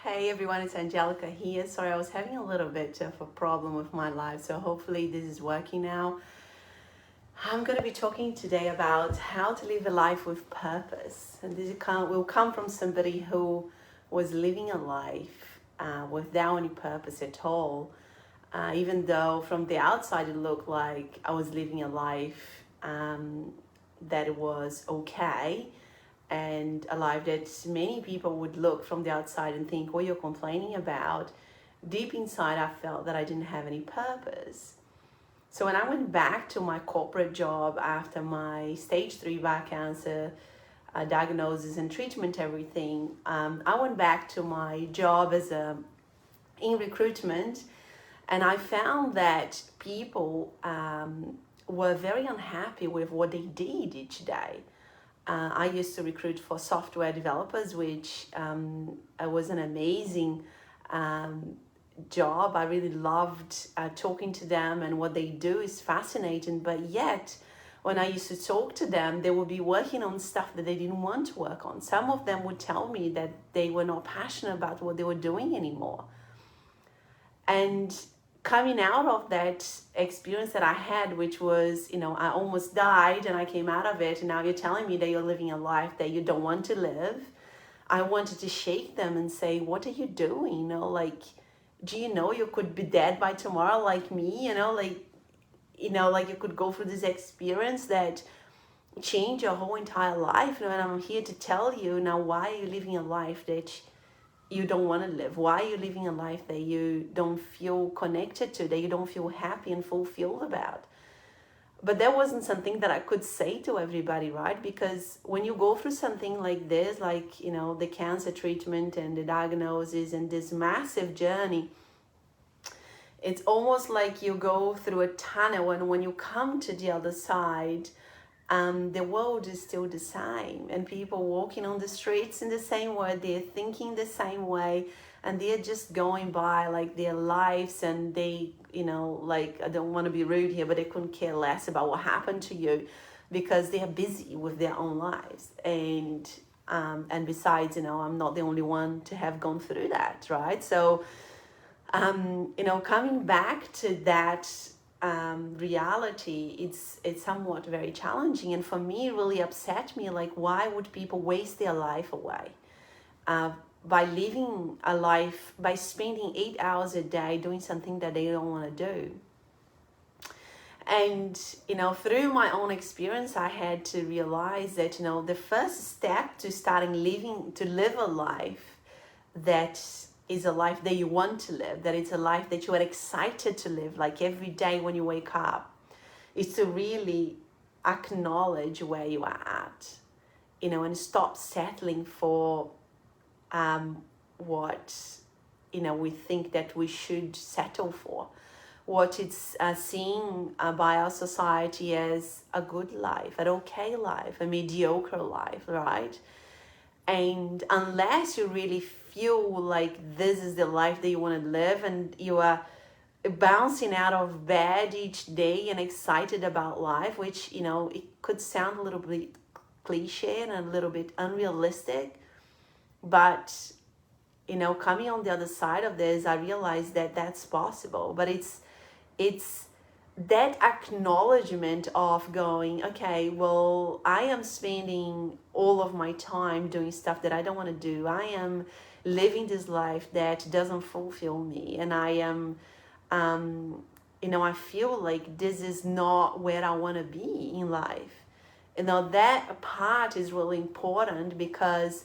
Hey everyone, it's Angelica here. Sorry, I was having a little bit of a problem with my live, so hopefully this is working now. I'm going to be talking today about how to live a life with purpose. And this will come from somebody who was living a life without any purpose at all. Even though from the outside it looked like I was living a life that was okay, and a life that many people would look from the outside and think, what you're complaining about. Deep inside, I felt that I didn't have any purpose. So when I went back to my corporate job after my stage 3 bowel cancer diagnosis and treatment, everything, I went back to my job in recruitment, and I found that people were very unhappy with what they did each day. I used to recruit for software developers, which was an amazing job. I really loved talking to them, and what they do is fascinating. But yet, when I used to talk to them, they would be working on stuff that they didn't want to work on. Some of them would tell me that they were not passionate about what they were doing anymore. And coming out of that experience that I had, which was, I almost died and I came out of it, and now you're telling me that you're living a life that you don't want to live. I wanted to shake them and say, what are you doing? Do you know you could be dead by tomorrow like me? Like you could go through this experience that changed your whole entire life. And I'm here to tell you now, why are you living a life that you don't want to live? Why are you living a life that you don't feel connected to, that you don't feel happy and fulfilled about? But that wasn't something that I could say to everybody, right? Because when you go through something like this, the cancer treatment and the diagnosis and this massive journey, it's almost like you go through a tunnel, and when you come to the other side, the world is still the same, and people walking on the streets in the same way, they're thinking the same way, and they're just going by like their lives, and they, I don't want to be rude here, but they couldn't care less about what happened to you because they are busy with their own lives. And besides, I'm not the only one to have gone through that, right? So, coming back to that reality, it's somewhat very challenging, and for me it really upset me. Like, why would people waste their life away by living a life, by spending 8 hours a day doing something that they don't want to do? And through my own experience, I had to realize that the first step to live a life that is a life that you want to live, that it's a life that you are excited to live, like every day when you wake up, is to really acknowledge where you are at, and stop settling for what we think that we should settle for, what it's seen by our society as a good life, an okay life, a mediocre life, right? And unless you really feel like this is the life that you want to live, and you are bouncing out of bed each day and excited about life, which, it could sound a little bit cliche and a little bit unrealistic, but, coming on the other side of this, I realized that that's possible. But it's that acknowledgement of going, okay, well, I am spending all of my time doing stuff that I don't want to do. I am living this life that doesn't fulfill me, and I am, I feel like this is not where I want to be in life. That part is really important, because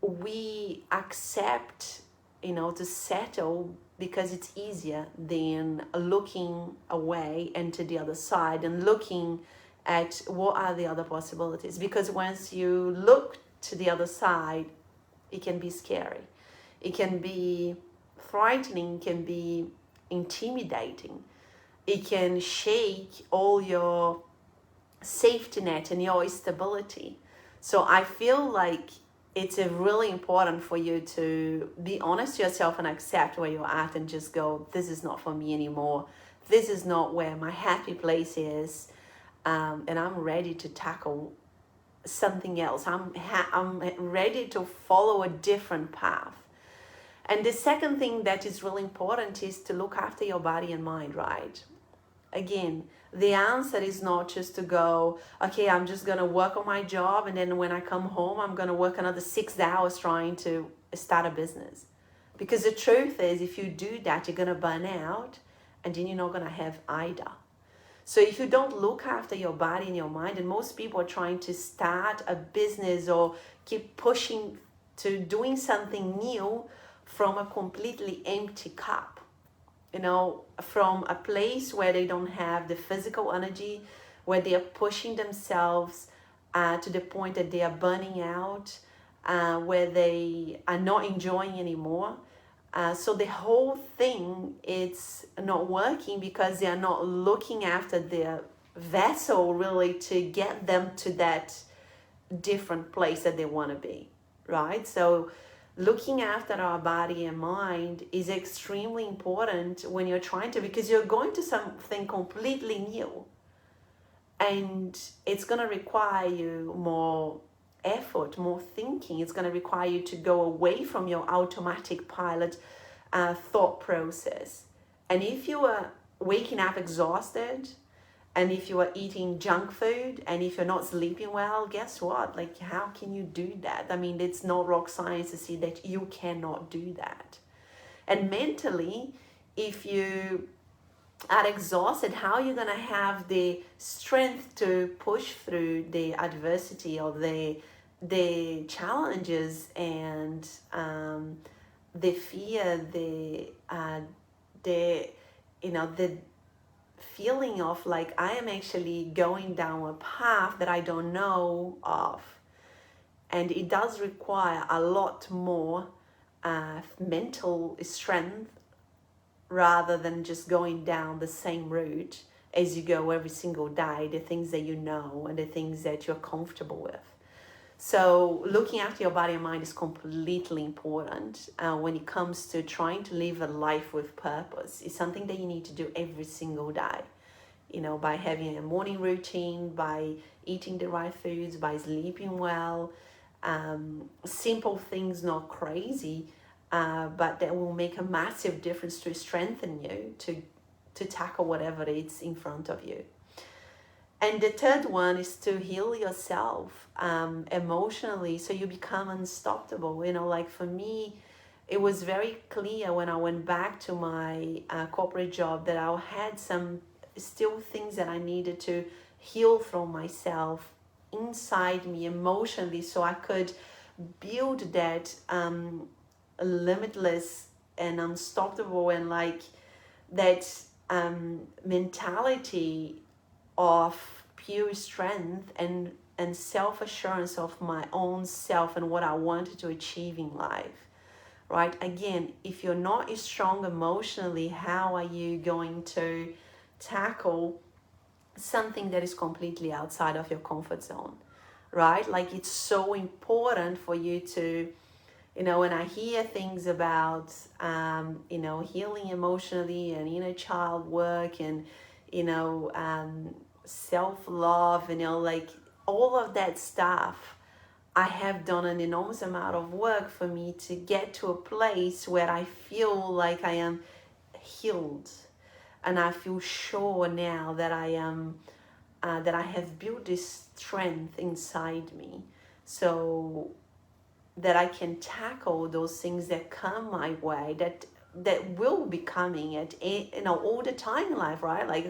we accept, to settle because it's easier than looking away and to the other side and looking at what are the other possibilities. Because once you look to the other side, it can be scary, it can be frightening, it can be intimidating, it can shake all your safety net and your stability. So I feel like it's really important for you to be honest to yourself and accept where you're at, and just go, this is not for me anymore. This is not where my happy place is. And I'm ready to tackle something else. I'm ready to follow a different path. And the second thing that is really important is to look after your body and mind, right? Again, the answer is not just to go, okay, I'm just going to work on my job, and then when I come home, I'm going to work another 6 hours trying to start a business. Because the truth is, if you do that, you're going to burn out, and then you're not going to have either. So if you don't look after your body and your mind, and most people are trying to start a business or keep pushing to doing something new from a completely empty cup, you know, from a place where they don't have the physical energy, where they are pushing themselves to the point that they are burning out, where they are not enjoying anymore. So the whole thing, it's not working because they are not looking after their vessel really to get them to that different place that they want to be, right? So looking after our body and mind is extremely important when you're trying to, because you're going to something completely new, and it's going to require you more effort, more thinking. It's going to require you to go away from your automatic pilot thought process. And if you are waking up exhausted, and if you are eating junk food, and if you're not sleeping well, guess what? Like, how can you do that? I mean, it's not rock science to see that you cannot do that. And mentally, if you are exhausted, how are you going to have the strength to push through the adversity or the challenges and the fear, the feeling of like, I am actually going down a path that I don't know of. And it does require a lot more mental strength rather than just going down the same route as you go every single day, the things that you know and the things that you're comfortable with. So looking after your body and mind is completely important when it comes to trying to live a life with purpose. It's something that you need to do every single day, you know, by having a morning routine, by eating the right foods, by sleeping well. Simple things, not crazy, but that will make a massive difference to strengthen you to tackle whatever is in front of you. And the third one is to heal yourself emotionally, so you become unstoppable. You know, like for me, it was very clear when I went back to my corporate job that I had some still things that I needed to heal from myself inside me emotionally, so I could build that limitless and unstoppable and like that mentality of pure strength and self-assurance of my own self and what I wanted to achieve in life, right? Again, if you're not strong emotionally, how are you going to tackle something that is completely outside of your comfort zone, right? Like, it's so important for you to, you know, when I hear things about, you know, healing emotionally and inner child work and, you know, self-love, you know, like all of that stuff, I have done an enormous amount of work for me to get to a place where I feel like I am healed, and I feel sure now that I am, that I have built this strength inside me, so that I can tackle those things that come my way, that will be coming at, you know, all the time in life, right? Like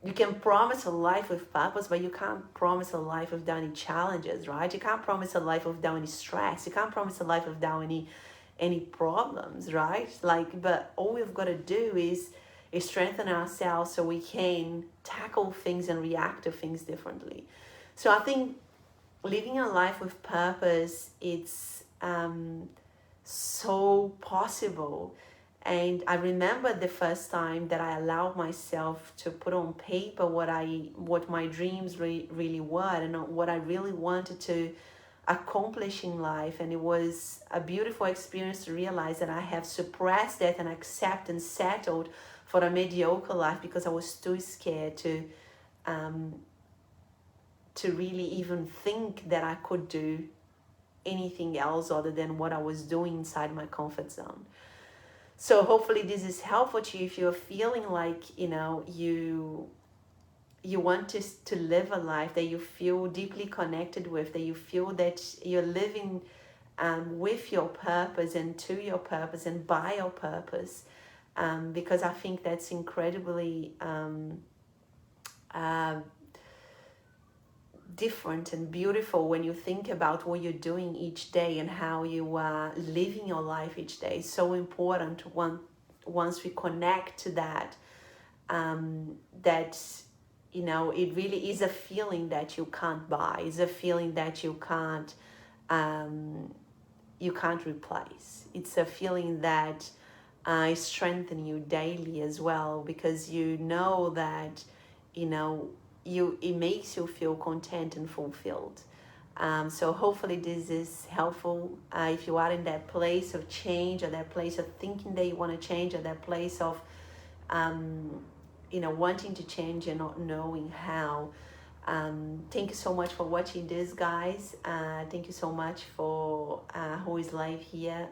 you can promise a life with purpose, but you can't promise a life without any challenges, right? You can't promise a life without any stress. You can't promise a life without any problems, right? Like, but all we've got to do is strengthen ourselves so we can tackle things and react to things differently. So I think living a life with purpose, it's so possible. And I remember the first time that I allowed myself to put on paper what my dreams really were and what I really wanted to accomplish in life. And it was a beautiful experience to realize that I have suppressed that and accept and settled for a mediocre life because I was too scared to really even think that I could do anything else other than what I was doing inside my comfort zone. So hopefully this is helpful to you if you're feeling like, you want to live a life that you feel deeply connected with, that you feel that you're living with your purpose and to your purpose and by your purpose, because I think that's incredibly different and beautiful when you think about what you're doing each day and how you are living your life each day. It's so important once we connect to that, that it really is a feeling that you can't buy. It's a feeling that you can't replace. It's a feeling that is strengthening you daily as well, because you know that it makes you feel content and fulfilled. So hopefully this is helpful. If you are in that place of change, or that place of thinking that you want to change, or that place of wanting to change and not knowing how. Thank you so much for watching this, guys. Thank you so much for who is live here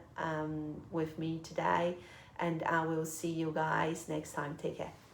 with me today, and I will see you guys next time. Take care.